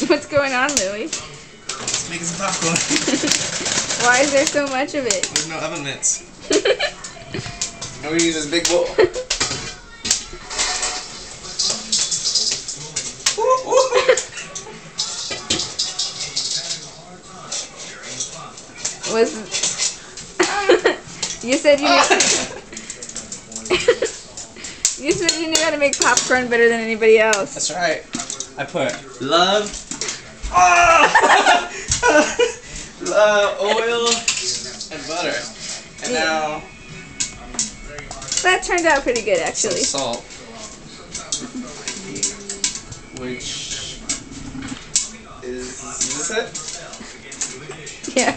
What's going on, Louie? Let's make some popcorn. Why is there so much of it? There's no oven mitts. And we use this big bowl. You said you knew. You said you knew how to make popcorn better than anybody else. That's right. I put love, oil, and butter. And now that turned out pretty good, actually. some salt, which is this it? Yeah.